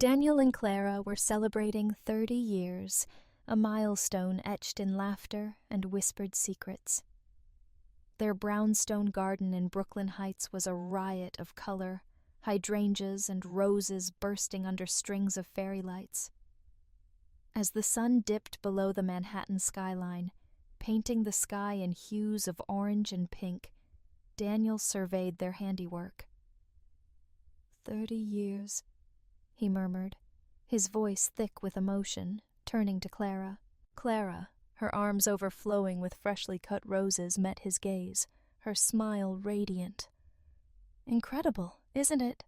Daniel and Clara were celebrating 30 years, a milestone etched in laughter and whispered secrets. Their brownstone garden in Brooklyn Heights was a riot of color, hydrangeas and roses bursting under strings of fairy lights. As the sun dipped below the Manhattan skyline, painting the sky in hues of orange and pink, Daniel surveyed their handiwork. 30 years, he murmured, his voice thick with emotion, turning to Clara. Clara, her arms overflowing with freshly cut roses, met his gaze, her smile radiant. Incredible, isn't it?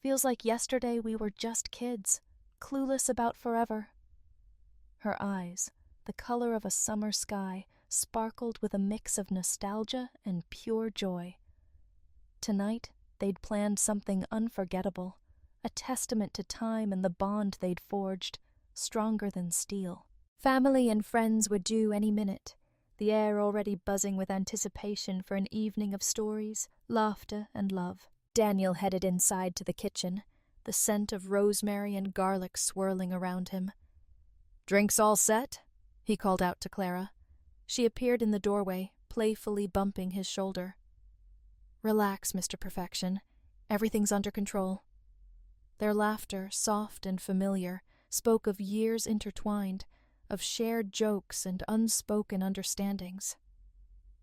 Feels like yesterday we were just kids, clueless about forever. Her eyes, the color of a summer sky, sparkled with a mix of nostalgia and pure joy. Tonight, they'd planned something unforgettable, a testament to time and the bond they'd forged, stronger than steel. Family and friends were due any minute, the air already buzzing with anticipation for an evening of stories, laughter, and love. Daniel headed inside to the kitchen, the scent of rosemary and garlic swirling around him. "Drinks all set?" he called out to Clara. She appeared in the doorway, playfully bumping his shoulder. "Relax, Mr. Perfection. Everything's under control." Their laughter, soft and familiar, spoke of years intertwined, of shared jokes and unspoken understandings.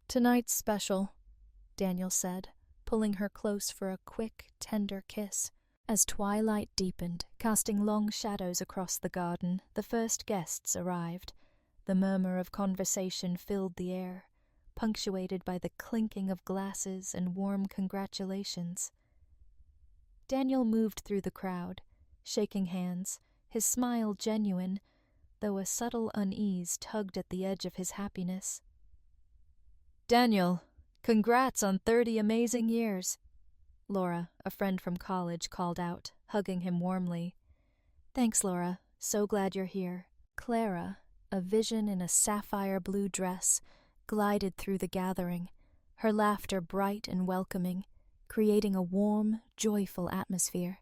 "Tonight's special," Daniel said, pulling her close for a quick, tender kiss. As twilight deepened, casting long shadows across the garden, the first guests arrived. The murmur of conversation filled the air, punctuated by the clinking of glasses and warm congratulations. Daniel moved through the crowd, shaking hands, his smile genuine, though a subtle unease tugged at the edge of his happiness. "Daniel, congrats on 30 amazing years," Laura, a friend from college, called out, hugging him warmly. "Thanks, Laura. So glad you're here." Clara, a vision in a sapphire blue dress, glided through the gathering, her laughter bright and welcoming, creating a warm, joyful atmosphere.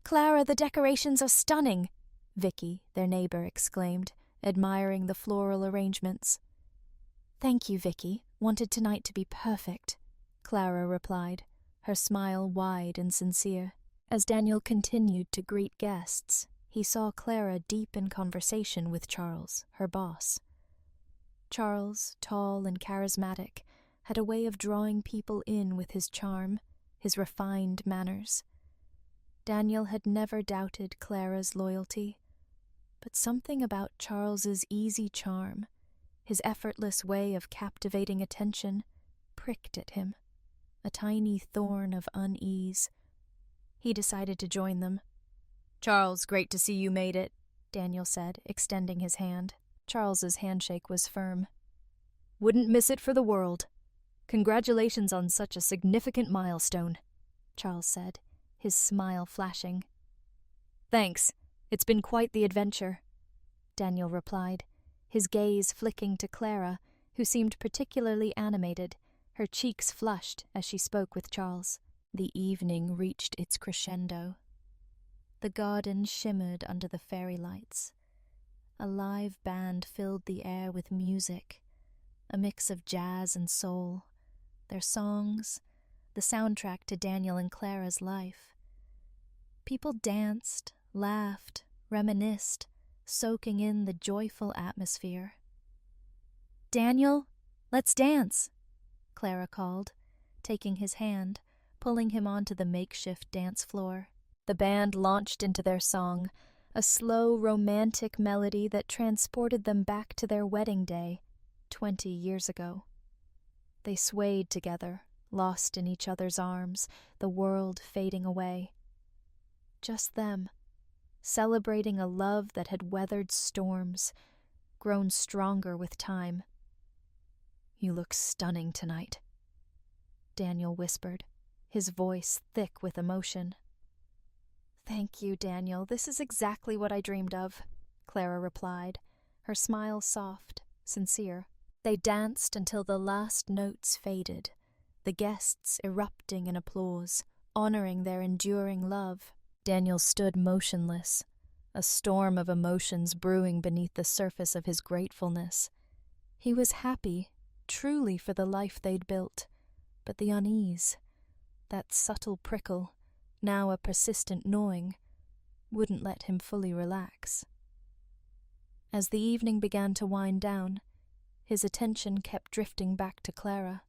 "Clara, the decorations are stunning!" Vicky, their neighbor, exclaimed, admiring the floral arrangements. "Thank you, Vicky. Wanted tonight to be perfect," Clara replied, her smile wide and sincere. As Daniel continued to greet guests, he saw Clara deep in conversation with Charles, her boss. Charles, tall and charismatic, had a way of drawing people in with his charm, his refined manners. Daniel had never doubted Clara's loyalty, but something about Charles's easy charm, his effortless way of captivating attention, pricked at him, a tiny thorn of unease. He decided to join them. "Charles, great to see you made it," Daniel said, extending his hand. Charles's handshake was firm. "Wouldn't miss it for the world. Congratulations on such a significant milestone," Charles said, his smile flashing. "Thanks. It's been quite the adventure," Daniel replied, his gaze flicking to Clara, who seemed particularly animated, her cheeks flushed as she spoke with Charles. The evening reached its crescendo. The garden shimmered under the fairy lights. A live band filled the air with music, a mix of jazz and soul, their songs, the soundtrack to Daniel and Clara's life. People danced, laughed, reminisced, soaking in the joyful atmosphere. "Daniel, let's dance," Clara called, taking his hand, pulling him onto the makeshift dance floor. The band launched into their song, a slow, romantic melody that transported them back to their wedding day, 20 years ago. They swayed together, lost in each other's arms, the world fading away. Just them, celebrating a love that had weathered storms, grown stronger with time. "You look stunning tonight," Daniel whispered, his voice thick with emotion. "Thank you, Daniel. This is exactly what I dreamed of," Clara replied, her smile soft, sincere. They danced until the last notes faded, the guests erupting in applause, honoring their enduring love. Daniel stood motionless, a storm of emotions brewing beneath the surface of his gratefulness. He was happy, truly, for the life they'd built, but the unease, that subtle prickle, now a persistent gnawing, wouldn't let him fully relax. As the evening began to wind down, his attention kept drifting back to Clara.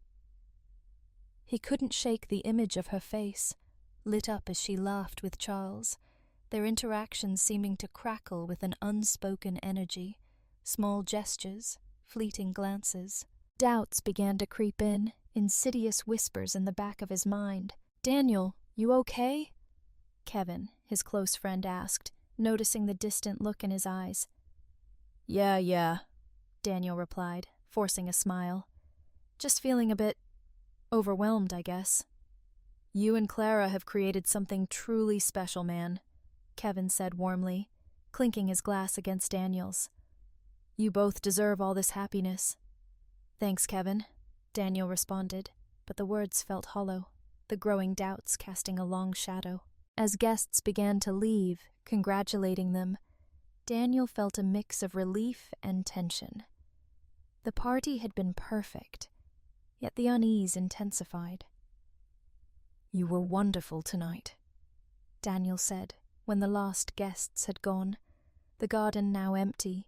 He couldn't shake the image of her face, lit up as she laughed with Charles, their interactions seeming to crackle with an unspoken energy, small gestures, fleeting glances. Doubts began to creep in, insidious whispers in the back of his mind. "Daniel, you okay?" Kevin, his close friend, asked, noticing the distant look in his eyes. Yeah, Daniel replied, forcing a smile. "Just feeling a bit overwhelmed, I guess." "You and Clara have created something truly special, man," Kevin said warmly, clinking his glass against Daniel's. "You both deserve all this happiness." "Thanks, Kevin," Daniel responded, but the words felt hollow, the growing doubts casting a long shadow. As guests began to leave, congratulating them, Daniel felt a mix of relief and tension. The party had been perfect, yet the unease intensified. "You were wonderful tonight," Daniel said when the last guests had gone, the garden now empty,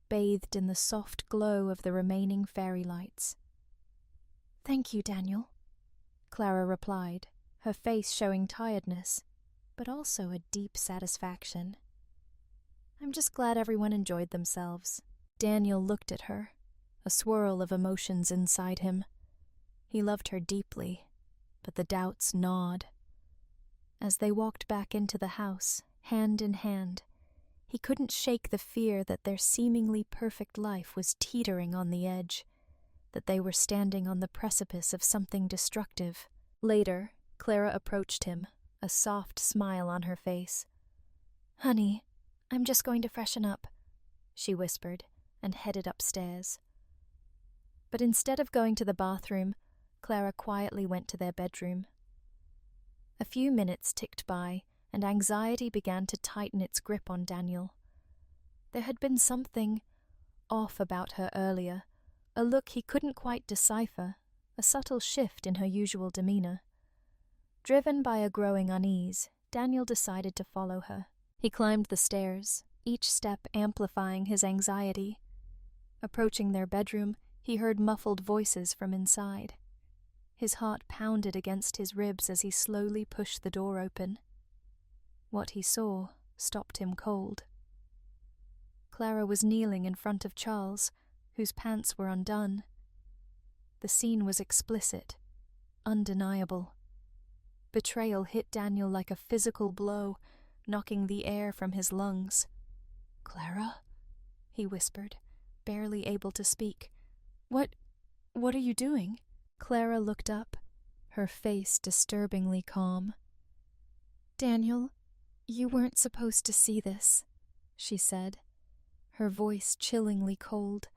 bathed in the soft glow of the remaining fairy lights. "Thank you, Daniel," Clara replied, her face showing tiredness, but also a deep satisfaction. "I'm just glad everyone enjoyed themselves." Daniel looked at her, a swirl of emotions inside him. He loved her deeply, but the doubts gnawed. As they walked back into the house, hand in hand, he couldn't shake the fear that their seemingly perfect life was teetering on the edge, that they were standing on the precipice of something destructive. Later, Clara approached him, a soft smile on her face. "Honey, I'm just going to freshen up," she whispered, and headed upstairs. But instead of going to the bathroom, Clara quietly went to their bedroom. A few minutes ticked by, and anxiety began to tighten its grip on Daniel. There had been something off about her earlier, a look he couldn't quite decipher, a subtle shift in her usual demeanor. Driven by a growing unease, Daniel decided to follow her. He climbed the stairs, each step amplifying his anxiety. Approaching their bedroom, he heard muffled voices from inside. His heart pounded against his ribs as he slowly pushed the door open. What he saw stopped him cold. Clara was kneeling in front of Charles, whose pants were undone. The scene was explicit, undeniable. Betrayal hit Daniel like a physical blow, knocking the air from his lungs. "Clara?" he whispered, barely able to speak. What are you doing?" Clara looked up, her face disturbingly calm. "Daniel, you weren't supposed to see this," she said, her voice chillingly cold,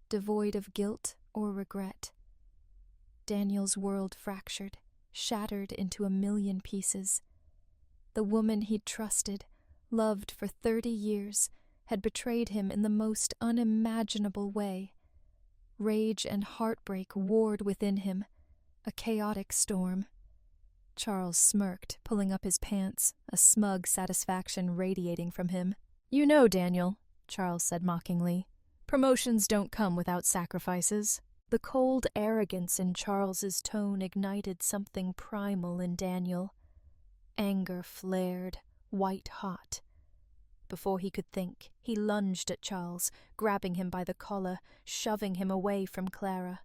devoid of guilt or regret. Daniel's world fractured, shattered into a million pieces. The woman he'd trusted, loved for 30 years, had betrayed him in the most unimaginable way. Rage and heartbreak warred within him, a chaotic storm. Charles smirked, pulling up his pants, a smug satisfaction radiating from him. "You know, Daniel," Charles said mockingly, "promotions don't come without sacrifices." The cold arrogance in Charles's tone ignited something primal in Daniel. Anger flared, white-hot. Before he could think, he lunged at Charles, grabbing him by the collar, shoving him away from Clara.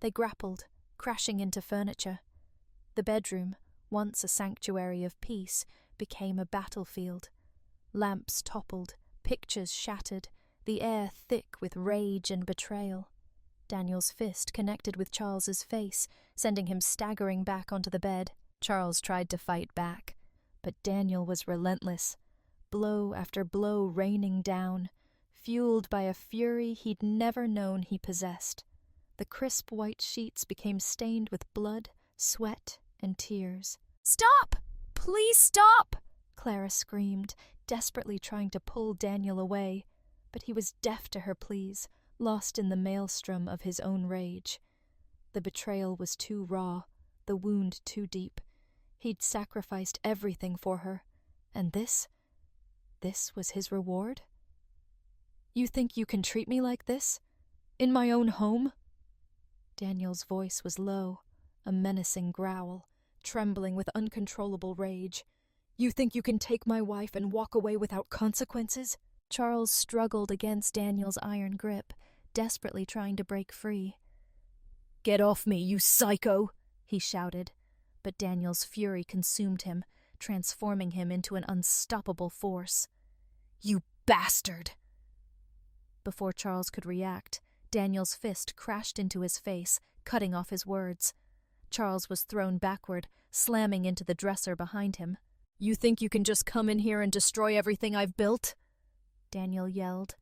They grappled, crashing into furniture. The bedroom, once a sanctuary of peace, became a battlefield. Lamps toppled, pictures shattered, the air thick with rage and betrayal. Daniel's fist connected with Charles's face, sending him staggering back onto the bed. Charles tried to fight back, but Daniel was relentless, blow after blow raining down, fueled by a fury he'd never known he possessed. The crisp white sheets became stained with blood, sweat, and tears. "Stop! Please stop!" Clara screamed, desperately trying to pull Daniel away, but he was deaf to her pleas, lost in the maelstrom of his own rage. The betrayal was too raw, the wound too deep. He'd sacrificed everything for her, and this was his reward? "You think you can treat me like this? In my own home?" Daniel's voice was low, a menacing growl, trembling with uncontrollable rage. "You think you can take my wife and walk away without consequences?" Charles struggled against Daniel's iron grip, desperately trying to break free. "Get off me, you psycho!" he shouted, but Daniel's fury consumed him, transforming him into an unstoppable force. "You bastard!" Before Charles could react, Daniel's fist crashed into his face, cutting off his words. Charles was thrown backward, slamming into the dresser behind him. "You think you can just come in here and destroy everything I've built?" Daniel yelled,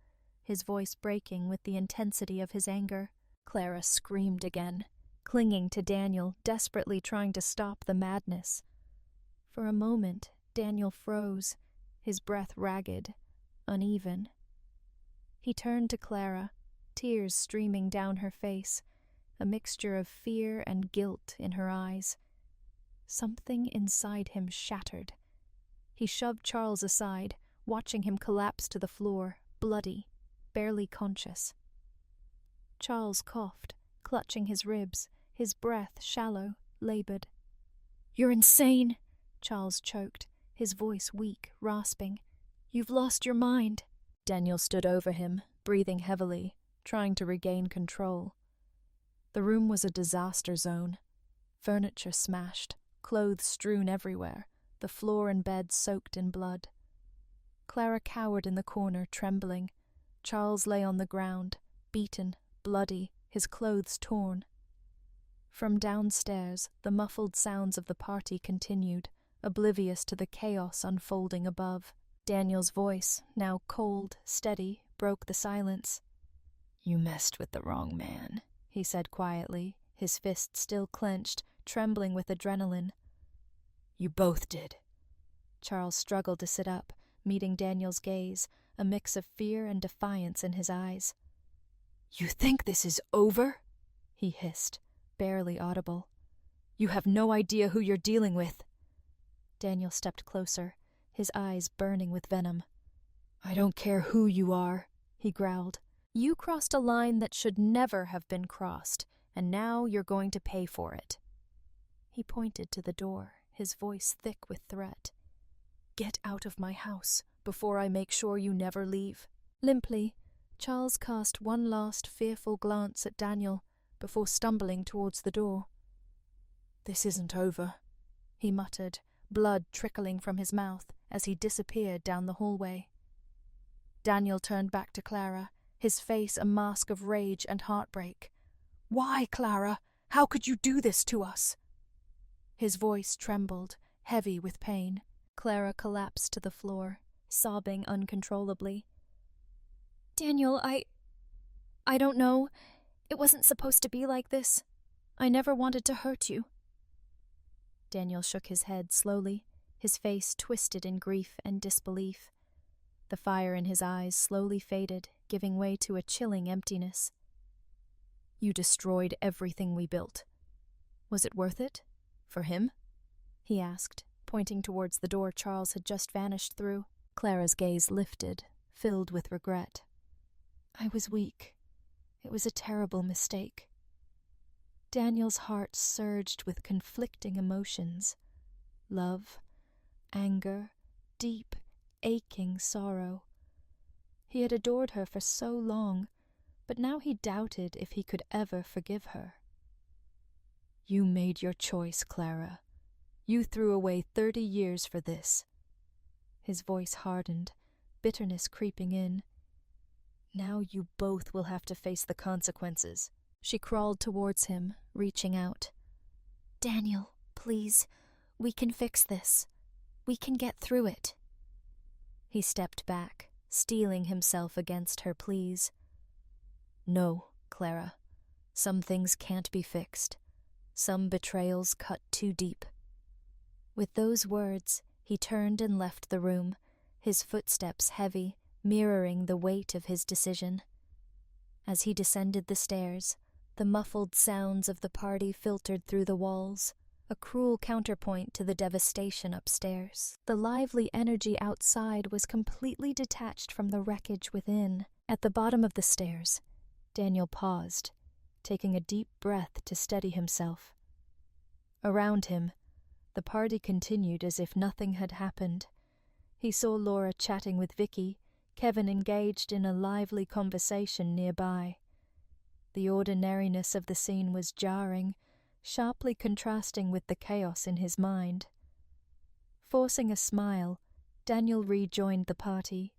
his voice breaking with the intensity of his anger. Clara screamed again, clinging to Daniel, desperately trying to stop the madness. For a moment, Daniel froze, his breath ragged, uneven. He turned to Clara, tears streaming down her face, a mixture of fear and guilt in her eyes. Something inside him shattered. He shoved Charles aside, watching him collapse to the floor, bloody, barely conscious. Charles coughed, clutching his ribs, his breath shallow, labored. "You're insane," Charles choked, his voice weak, rasping. "You've lost your mind." Daniel stood over him, breathing heavily, trying to regain control. The room was a disaster zone. Furniture smashed, clothes strewn everywhere, the floor and bed soaked in blood. Clara cowered in the corner, trembling. Charles lay on the ground, beaten, bloody, his clothes torn. From downstairs, the muffled sounds of the party continued, oblivious to the chaos unfolding above. Daniel's voice, now cold, steady, broke the silence. "You messed with the wrong man," he said quietly, his fist still clenched, trembling with adrenaline. "You both did." Charles struggled to sit up, meeting Daniel's gaze, a mix of fear and defiance in his eyes. "You think this is over?" he hissed, barely audible. "You have no idea who you're dealing with." Daniel stepped closer, his eyes burning with venom. "I don't care who you are," he growled. "You crossed a line that should never have been crossed, and now you're going to pay for it." He pointed to the door, his voice thick with threat. "Get out of my house before I make sure you never leave." Limply, Charles cast one last fearful glance at Daniel before stumbling towards the door. "This isn't over," he muttered, blood trickling from his mouth as he disappeared down the hallway. Daniel turned back to Clara, his face a mask of rage and heartbreak. "Why, Clara? How could you do this to us?" His voice trembled, heavy with pain. Clara collapsed to the floor, sobbing uncontrollably. "Daniel, I don't know. It wasn't supposed to be like this. I never wanted to hurt you." Daniel shook his head slowly, his face twisted in grief and disbelief. The fire in his eyes slowly faded, giving way to a chilling emptiness. "You destroyed everything we built. Was it worth it? For him?" he asked, pointing towards the door Charles had just vanished through. Clara's gaze lifted, filled with regret. "I was weak. It was a terrible mistake." Daniel's heart surged with conflicting emotions. Love, anger, deep, aching sorrow. He had adored her for so long, but now he doubted if he could ever forgive her. "You made your choice, Clara. You threw away 30 years for this." His voice hardened, bitterness creeping in. "Now you both will have to face the consequences." She crawled towards him, reaching out. "Daniel, please, we can fix this. We can get through it." He stepped back, steeling himself against her pleas. "No, Clara. Some things can't be fixed. Some betrayals cut too deep." With those words, He turned and left the room, his footsteps heavy, mirroring the weight of his decision. As he descended the stairs, the muffled sounds of the party filtered through the walls, a cruel counterpoint to the devastation upstairs. The lively energy outside was completely detached from the wreckage within. At the bottom of the stairs, Daniel paused, taking a deep breath to steady himself. Around him, the party continued as if nothing had happened. He saw Laura chatting with Vicky, Kevin engaged in a lively conversation nearby. The ordinariness of the scene was jarring, sharply contrasting with the chaos in his mind. Forcing a smile, Daniel rejoined the party.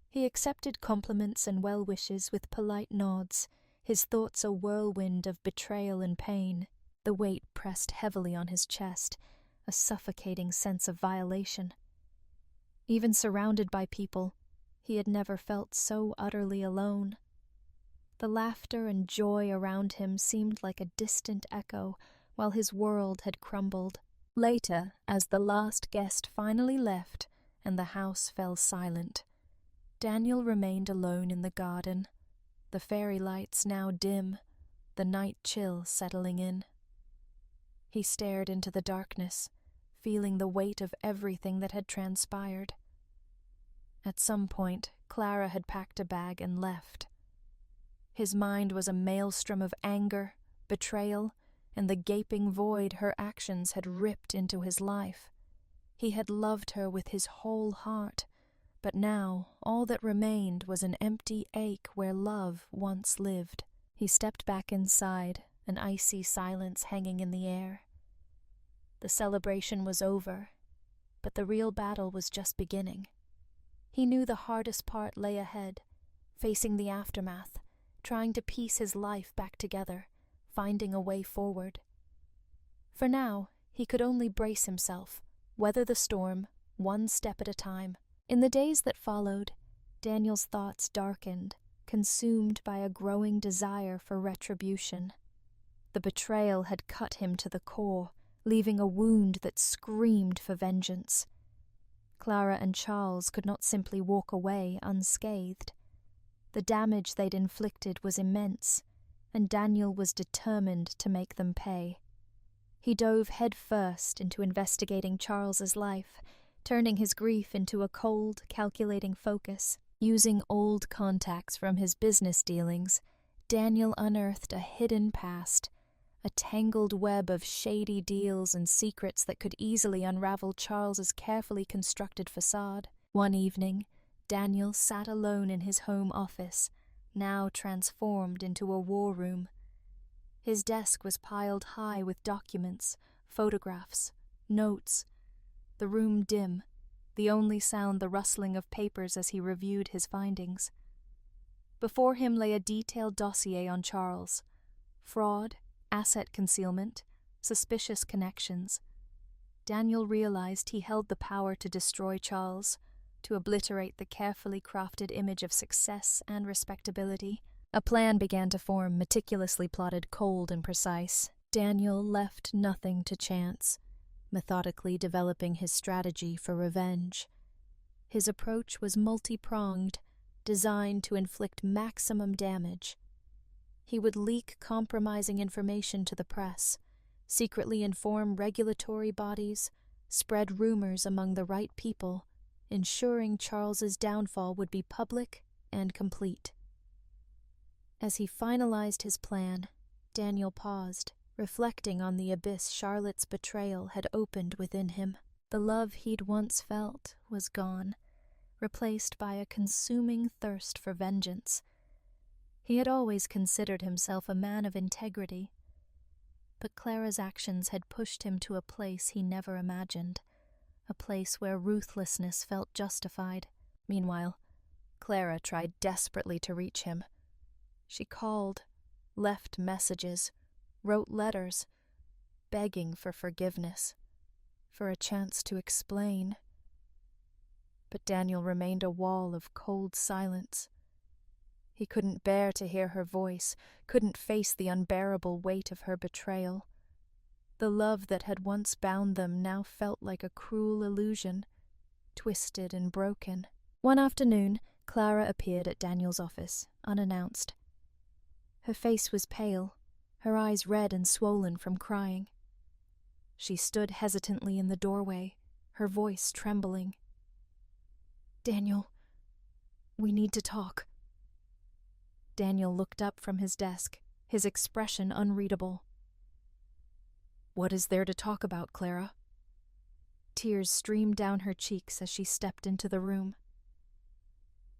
He accepted compliments and well wishes with polite nods, his thoughts a whirlwind of betrayal and pain. The weight pressed heavily on his chest, a suffocating sense of violation. Even surrounded by people, he had never felt so utterly alone. The laughter and joy around him seemed like a distant echo, while his world had crumbled. Later, as the last guest finally left and the house fell silent, Daniel remained alone in the garden, the fairy lights now dim, the night chill settling in. He stared into the darkness, feeling the weight of everything that had transpired. At some point, Clara had packed a bag and left. His mind was a maelstrom of anger, betrayal, and the gaping void her actions had ripped into his life. He had loved her with his whole heart, but now all that remained was an empty ache where love once lived. He stepped back inside, an icy silence hanging in the air. The celebration was over, but the real battle was just beginning. He knew the hardest part lay ahead, facing the aftermath, trying to piece his life back together, finding a way forward. For now, he could only brace himself, weather the storm, one step at a time. In the days that followed, Daniel's thoughts darkened, consumed by a growing desire for retribution. The betrayal had cut him to the core, leaving a wound that screamed for vengeance. Clara and Charles could not simply walk away unscathed. The damage they'd inflicted was immense, and Daniel was determined to make them pay. He dove headfirst into investigating Charles's life, turning his grief into a cold, calculating focus. Using old contacts from his business dealings, Daniel unearthed a hidden past, a tangled web of shady deals and secrets that could easily unravel Charles's carefully constructed facade. One evening, Daniel sat alone in his home office, now transformed into a war room. His desk was piled high with documents, photographs, notes. The room dim, the only sound the rustling of papers as he reviewed his findings. Before him lay a detailed dossier on Charles. Fraud, asset concealment, suspicious connections. Daniel realized he held the power to destroy Charles, to obliterate the carefully crafted image of success and respectability. A plan began to form, meticulously plotted, cold and precise. Daniel left nothing to chance, methodically developing his strategy for revenge. His approach was multi-pronged, designed to inflict maximum damage. He would leak compromising information to the press, secretly inform regulatory bodies, spread rumors among the right people, ensuring Charles's downfall would be public and complete. As he finalized his plan, Daniel paused, reflecting on the abyss Charlotte's betrayal had opened within him. The love he'd once felt was gone, replaced by a consuming thirst for vengeance. He had always considered himself a man of integrity, but Clara's actions had pushed him to a place he never imagined, a place where ruthlessness felt justified. Meanwhile, Clara tried desperately to reach him. She called, left messages, wrote letters, begging for forgiveness, for a chance to explain. But Daniel remained a wall of cold silence. He couldn't bear to hear her voice, couldn't face the unbearable weight of her betrayal. The love that had once bound them now felt like a cruel illusion, twisted and broken. One afternoon, Clara appeared at Daniel's office, unannounced. Her face was pale, her eyes red and swollen from crying. She stood hesitantly in the doorway, her voice trembling. "Daniel, we need to talk." Daniel looked up from his desk, his expression unreadable. "What is there to talk about, Clara?" Tears streamed down her cheeks as she stepped into the room.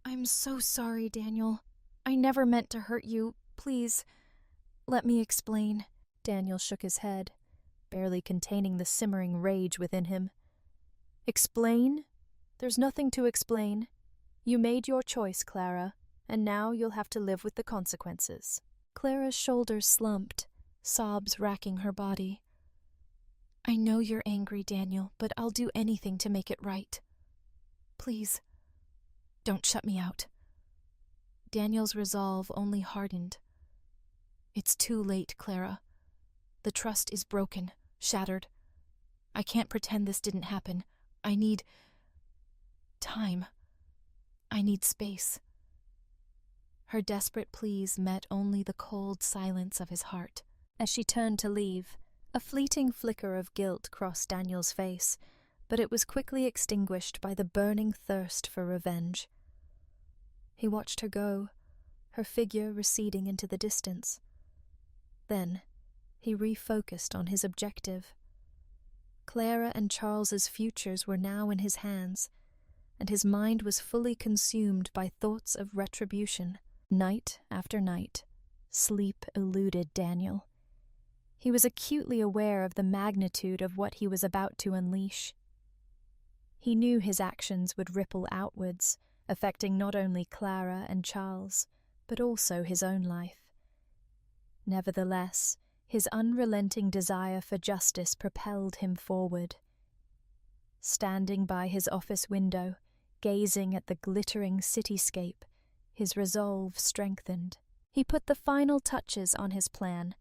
"I'm so sorry, Daniel. I never meant to hurt you. Please, let me explain." Daniel shook his head, barely containing the simmering rage within him. "Explain? There's nothing to explain. You made your choice, Clara, and now you'll have to live with the consequences." Clara's shoulders slumped, sobs racking her body. "I know you're angry, Daniel, but I'll do anything to make it right. Please, don't shut me out." Daniel's resolve only hardened. "It's too late, Clara. The trust is broken, shattered. I can't pretend this didn't happen. I need time. I need space." Her desperate pleas met only the cold silence of his heart. As she turned to leave, a fleeting flicker of guilt crossed Daniel's face, but it was quickly extinguished by the burning thirst for revenge. He watched her go, her figure receding into the distance. Then, he refocused on his objective. Clara and Charles's futures were now in his hands, and his mind was fully consumed by thoughts of retribution. Night after night, sleep eluded Daniel. He was acutely aware of the magnitude of what he was about to unleash. He knew his actions would ripple outwards, affecting not only Clara and Charles, but also his own life. Nevertheless, his unrelenting desire for justice propelled him forward. Standing by his office window, gazing at the glittering cityscape, his resolve strengthened. He put the final touches on his plan,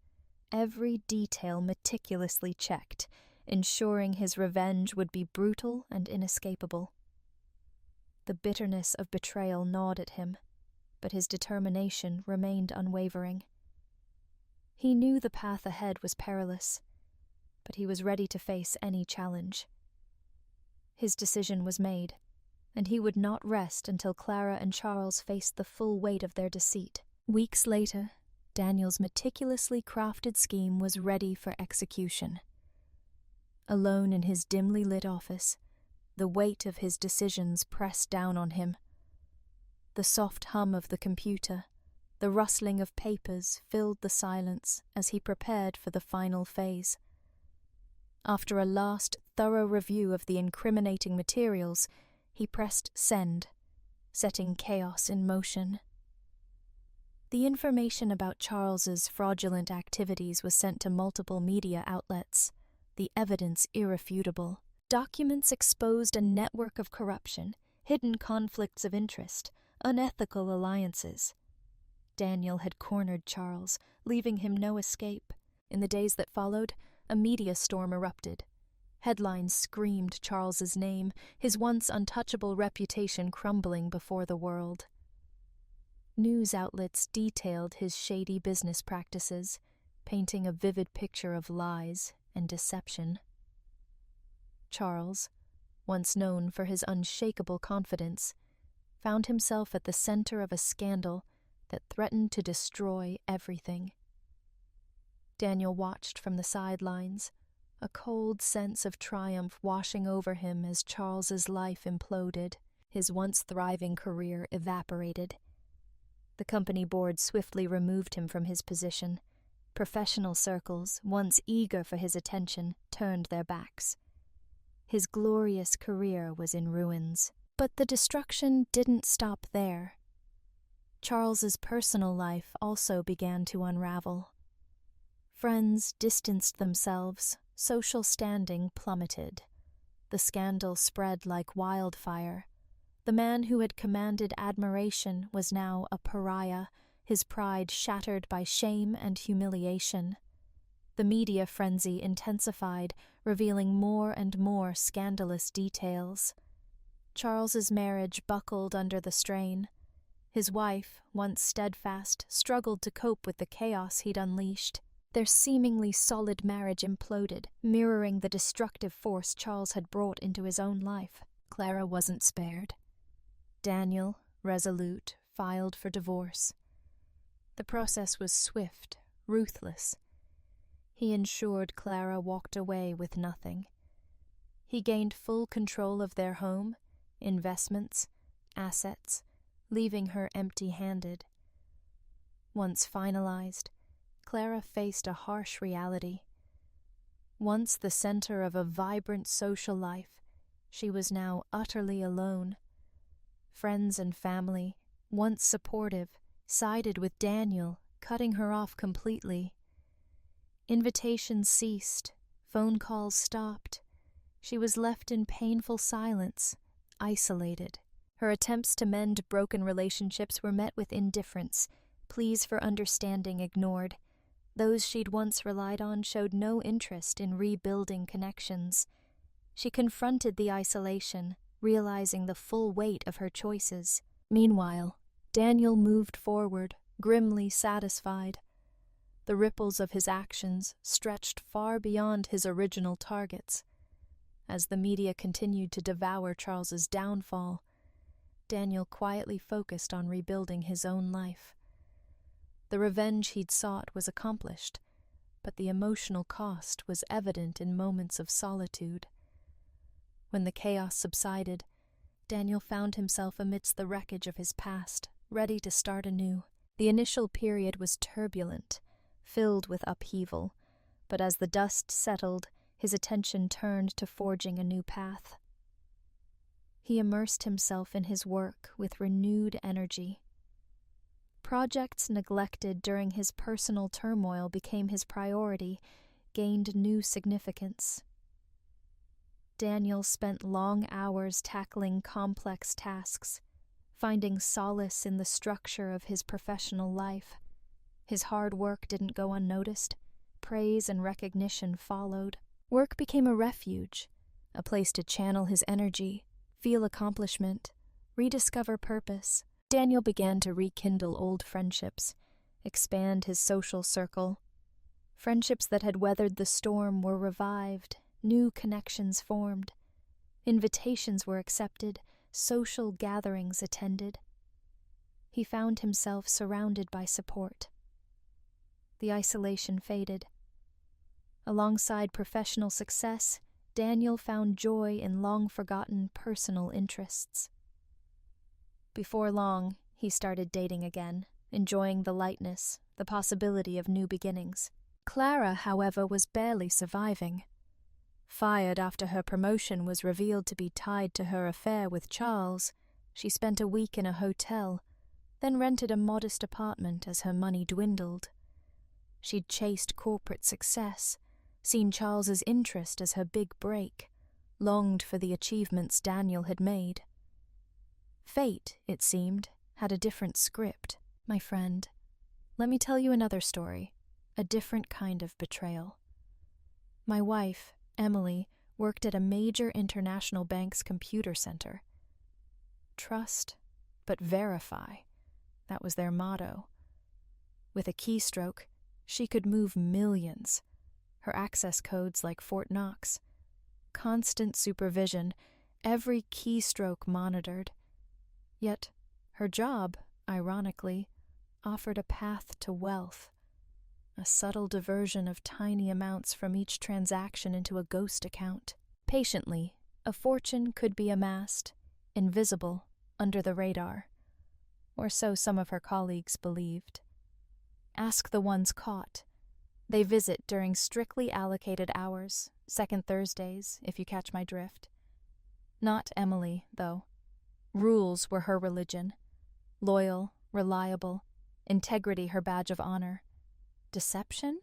every detail meticulously checked, ensuring his revenge would be brutal and inescapable. The bitterness of betrayal gnawed at him, but his determination remained unwavering. He knew the path ahead was perilous, but he was ready to face any challenge. His decision was made, and he would not rest until Clara and Charles faced the full weight of their deceit. Weeks later, Daniel's meticulously crafted scheme was ready for execution. Alone in his dimly lit office, the weight of his decisions pressed down on him. The soft hum of the computer, the rustling of papers filled the silence as he prepared for the final phase. After a last, thorough review of the incriminating materials, he pressed send, setting chaos in motion. The information about Charles's fraudulent activities was sent to multiple media outlets, the evidence irrefutable. Documents exposed a network of corruption, hidden conflicts of interest, unethical alliances. Daniel had cornered Charles, leaving him no escape. In the days that followed, a media storm erupted. Headlines screamed Charles's name, his once untouchable reputation crumbling before the world. News outlets detailed his shady business practices, painting a vivid picture of lies and deception. Charles, once known for his unshakable confidence, found himself at the center of a scandal that threatened to destroy everything. Daniel watched from the sidelines, a cold sense of triumph washing over him as Charles's life imploded, his once thriving career evaporated. The company board swiftly removed him from his position. Professional circles, once eager for his attention, turned their backs. His glorious career was in ruins. But the destruction didn't stop there. Charles's personal life also began to unravel. Friends distanced themselves, social standing plummeted. The scandal spread like wildfire. The man who had commanded admiration was now a pariah, his pride shattered by shame and humiliation. The media frenzy intensified, revealing more and more scandalous details. Charles's marriage buckled under the strain. His wife, once steadfast, struggled to cope with the chaos he'd unleashed. Their seemingly solid marriage imploded, mirroring the destructive force Charles had brought into his own life. Clara wasn't spared. Daniel, resolute, filed for divorce. The process was swift, ruthless. He ensured Clara walked away with nothing. He gained full control of their home, investments, assets, leaving her empty-handed. Once finalized, Clara faced a harsh reality. Once the center of a vibrant social life, she was now utterly alone. Friends and family, once supportive, sided with Daniel, cutting her off completely. Invitations ceased, phone calls stopped. She was left in painful silence, isolated. Her attempts to mend broken relationships were met with indifference, pleas for understanding ignored. Those she'd once relied on showed no interest in rebuilding connections. She confronted the isolation, realizing the full weight of her choices. Meanwhile, Daniel moved forward, grimly satisfied. The ripples of his actions stretched far beyond his original targets. As the media continued to devour Charles's downfall, Daniel quietly focused on rebuilding his own life. The revenge he'd sought was accomplished, but the emotional cost was evident in moments of solitude. When the chaos subsided, Daniel found himself amidst the wreckage of his past, ready to start anew. The initial period was turbulent, filled with upheaval, but as the dust settled, his attention turned to forging a new path. He immersed himself in his work with renewed energy. Projects neglected during his personal turmoil became his priority, gained new significance. Daniel spent long hours tackling complex tasks, finding solace in the structure of his professional life. His hard work didn't go unnoticed. Praise and recognition followed. Work became a refuge, a place to channel his energy, feel accomplishment, rediscover purpose. Daniel began to rekindle old friendships, expand his social circle. Friendships that had weathered the storm were revived, new connections formed. Invitations were accepted, social gatherings attended. He found himself surrounded by support. The isolation faded. Alongside professional success, Daniel found joy in long-forgotten personal interests. Before long, he started dating again, enjoying the lightness, the possibility of new beginnings. Clara, however, was barely surviving. Fired after her promotion was revealed to be tied to her affair with Charles, she spent a week in a hotel, then rented a modest apartment as her money dwindled. She'd chased corporate success, seen Charles's interest as her big break, longed for the achievements Daniel had made. Fate, it seemed, had a different script. My friend, let me tell you another story, a different kind of betrayal. My wife, Emily, worked at a major international bank's computer center. Trust, but verify. That was their motto. With a keystroke, she could move millions. Her access codes like Fort Knox. Constant supervision, every keystroke monitored. Yet, her job, ironically, offered a path to wealth, a subtle diversion of tiny amounts from each transaction into a ghost account. Patiently, a fortune could be amassed, invisible, under the radar, or so some of her colleagues believed. Ask the ones caught. They visit during strictly allocated hours, second Thursdays, if you catch my drift. Not Emily, though. Rules were her religion. Loyal, reliable, integrity her badge of honor. Deception?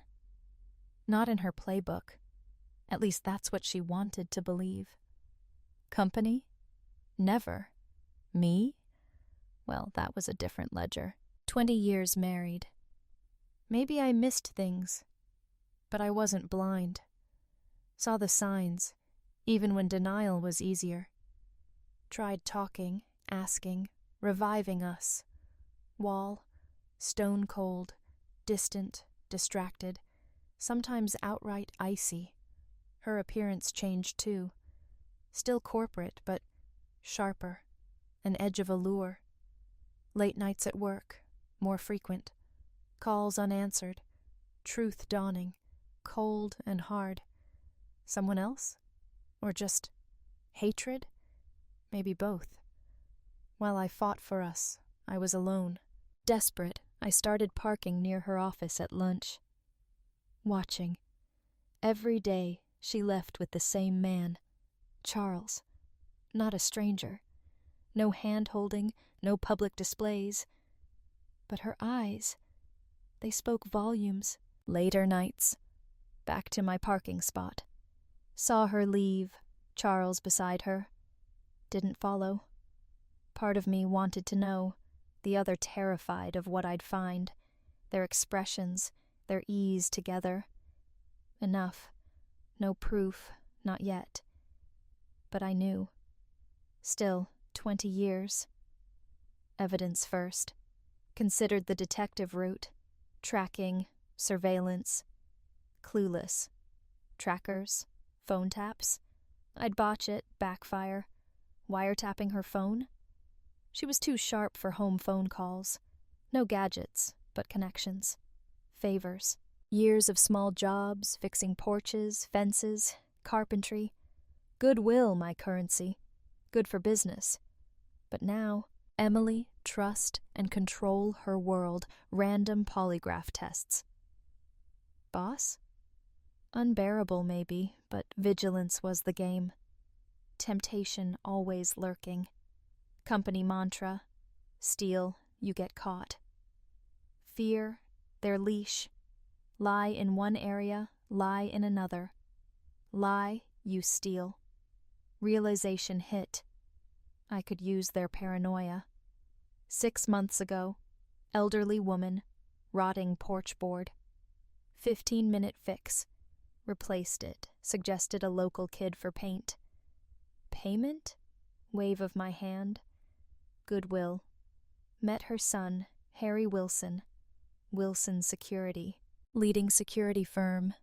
Not in her playbook. At least that's what she wanted to believe. Company? Never. Me? Well, that was a different ledger. 20 years married. Maybe I missed things. But I wasn't blind. Saw the signs, even when denial was easier. Tried talking, asking, reviving us. Wall, stone cold, distant, distracted, sometimes outright icy. Her appearance changed too. Still corporate, but sharper, an edge of allure. Late nights at work, more frequent. Calls unanswered, truth dawning, cold and hard. Someone else? Or just hatred? Maybe both. While I fought for us, I was alone. Desperate, I started parking near her office at lunch. Watching. Every day, she left with the same man, Charles. Not a stranger. No hand-holding, no public displays. But her eyes, they spoke volumes. Later nights. Back to my parking spot. Saw her leave, Charles beside her. Didn't follow. Part of me wanted to know, the other terrified of what I'd find. Their expressions, their ease together. Enough. No proof, not yet. But I knew. Still, 20 years. Evidence first. Considered the detective route. Tracking, surveillance. Clueless. Trackers, phone taps. I'd botch it, backfire. Wiretapping her phone? She was too sharp for home phone calls. No gadgets, but connections. Favors. Years of small jobs, fixing porches, fences, carpentry. Goodwill, my currency. Good for business. But now, Emily, trust, and control her world. Random polygraph tests. Boss? Unbearable, maybe, but vigilance was the game. Temptation always lurking. Company mantra. Steal, you get caught. Fear, their leash. Lie in one area, lie in another. Lie, you steal. Realization hit. I could use their paranoia. 6 months ago, elderly woman, rotting porch board. 15-minute fix. Replaced it, suggested a local kid for paint. Payment? Wave of my hand. Goodwill. Met her son, Harry Wilson. Wilson Security. Leading security firm.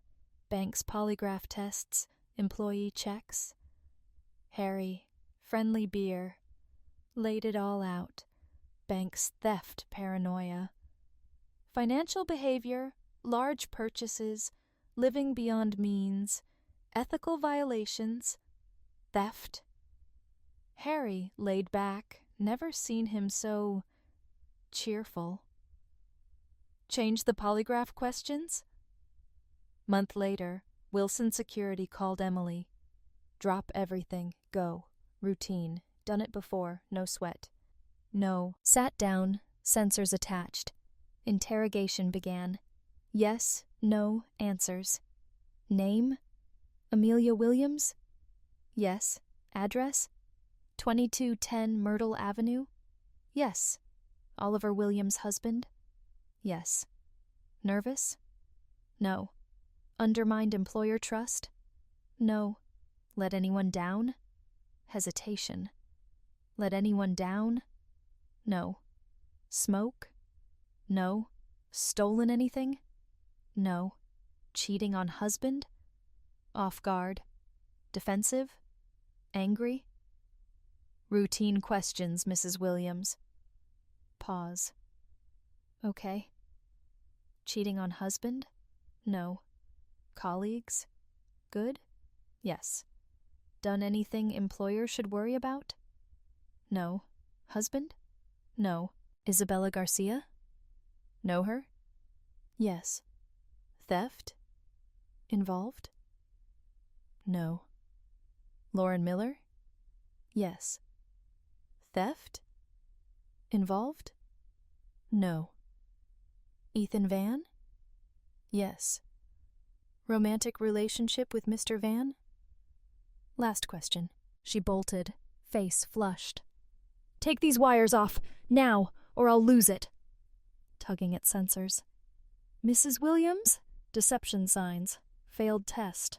Banks polygraph tests. Employee checks. Harry. Friendly beer. Laid it all out. Bank's theft paranoia. Financial behavior. Large purchases. Living beyond means. Ethical violations. Theft. Harry, laid back, never seen him so cheerful. Change the polygraph questions? Month later, Wilson Security called Emily. Drop everything, go. Routine. Done it before, no sweat. No. Sat down, sensors attached. Interrogation began. Yes, no, answers. Name? Amelia Williams? Yes. Address? 2210 Myrtle Avenue? Yes. Oliver Williams' husband? Yes. Nervous? No. Undermined employer trust? No. Let anyone down? Hesitation. Let anyone down? No. Smoke? No. Stolen anything? No. Cheating on husband? Off guard. Defensive? Angry? Routine questions, Mrs. Williams. Pause. Okay. Cheating on husband? No. Colleagues? Good? Yes. Done anything employer should worry about? No. Husband? No. Isabella Garcia? Know her? Yes. Theft? Involved? No. Lauren Miller? Yes. Theft? Involved? No. Ethan Van? Yes. Romantic relationship with Mr. Van? Last question. She bolted, face flushed. Take these wires off, now, or I'll lose it. Tugging at sensors. Mrs. Williams? Deception signs. Failed test.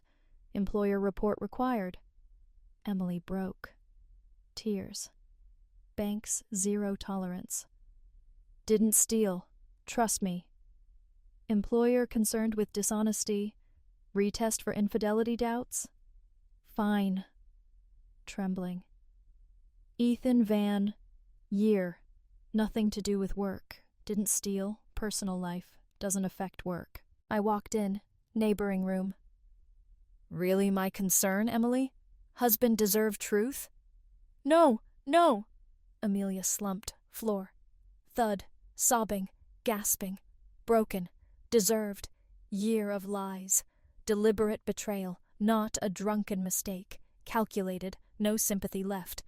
Employer report required. Emily broke. Tears. Bank's zero tolerance. Didn't steal. Trust me. Employer concerned with dishonesty. Retest for infidelity doubts? Fine. Trembling. Ethan Van. Year. Nothing to do with work. Didn't steal. Personal life. Doesn't affect work. I walked in. Neighboring room. Really my concern, Emily? Husband deserve truth? No, no! Amelia slumped. Floor. Thud. Sobbing. Gasping. Broken. Deserved. Year of lies. Deliberate betrayal. Not a drunken mistake. Calculated. No sympathy left.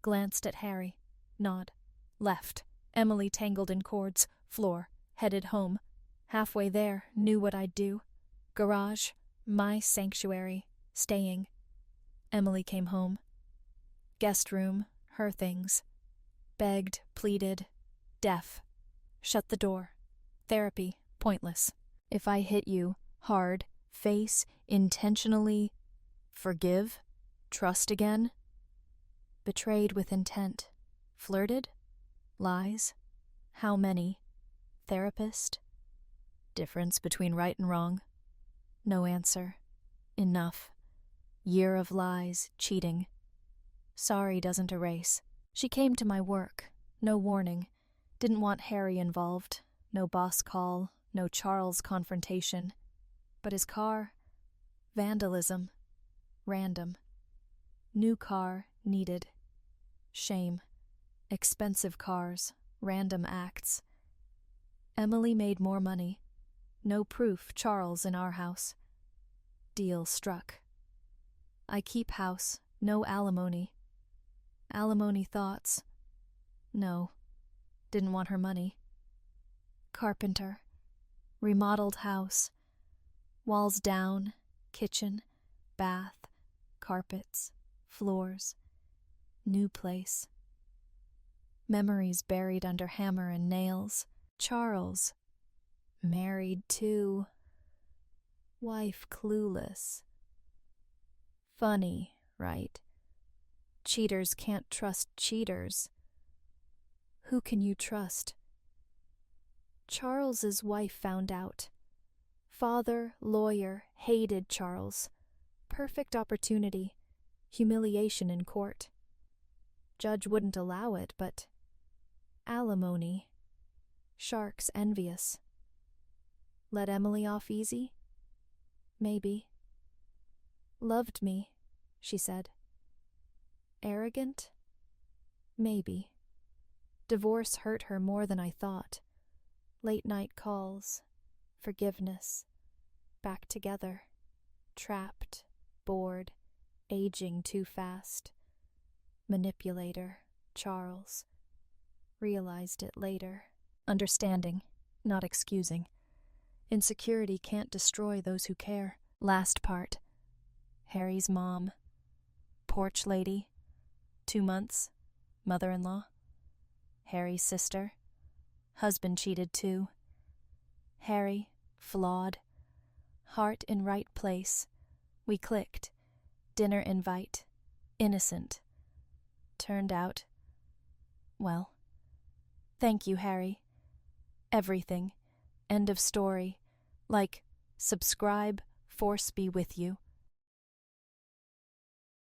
Glanced at Harry. Nod. Left. Emily tangled in cords. Floor. Headed home. Halfway there. Knew what I'd do. Garage. My sanctuary. Staying. Emily came home. Guest room. Her things. Begged. Pleaded. Deaf. Shut the door. Therapy. Pointless. If I hit you, hard, face, intentionally, forgive, trust again. Betrayed with intent. Flirted? Lies? How many? Therapist? Difference between right and wrong? No answer. Enough. Year of lies, cheating. Sorry doesn't erase. She came to my work. No warning. Didn't want Harry involved. No boss call. No Charles confrontation. But his car? Vandalism. Random. New car, needed. Shame. Expensive cars. Random acts. Emily made more money. No proof Charles in our house. Deal struck. I keep house. No alimony. Alimony thoughts. No. Didn't want her money. Carpenter. Remodeled house. Walls down. Kitchen. Bath. Carpets. Floors. New place. Memories buried under hammer and nails. Charles. Married too. Wife clueless. Funny, right? Cheaters can't trust cheaters. Who can you trust? Charles's wife found out. Father, lawyer, hated Charles. Perfect opportunity. Humiliation in court. Judge wouldn't allow it, but alimony. Sharks envious. Let Emily off easy? Maybe. Loved me, she said. Arrogant? Maybe. Divorce hurt her more than I thought. Late night calls. Forgiveness. Back together. Trapped. Bored. Aging too fast. Manipulator. Charles. Realized it later. Understanding, not excusing. Insecurity can't destroy those who care. Last part. Harry's mom. Porch lady. 2 months. Mother-in-law. Harry's sister. Husband cheated too. Harry, flawed. Heart in right place. We clicked. Dinner invite. Innocent. Turned out. Well. Thank you, Harry. Everything. End of story. Like, subscribe, force be with you.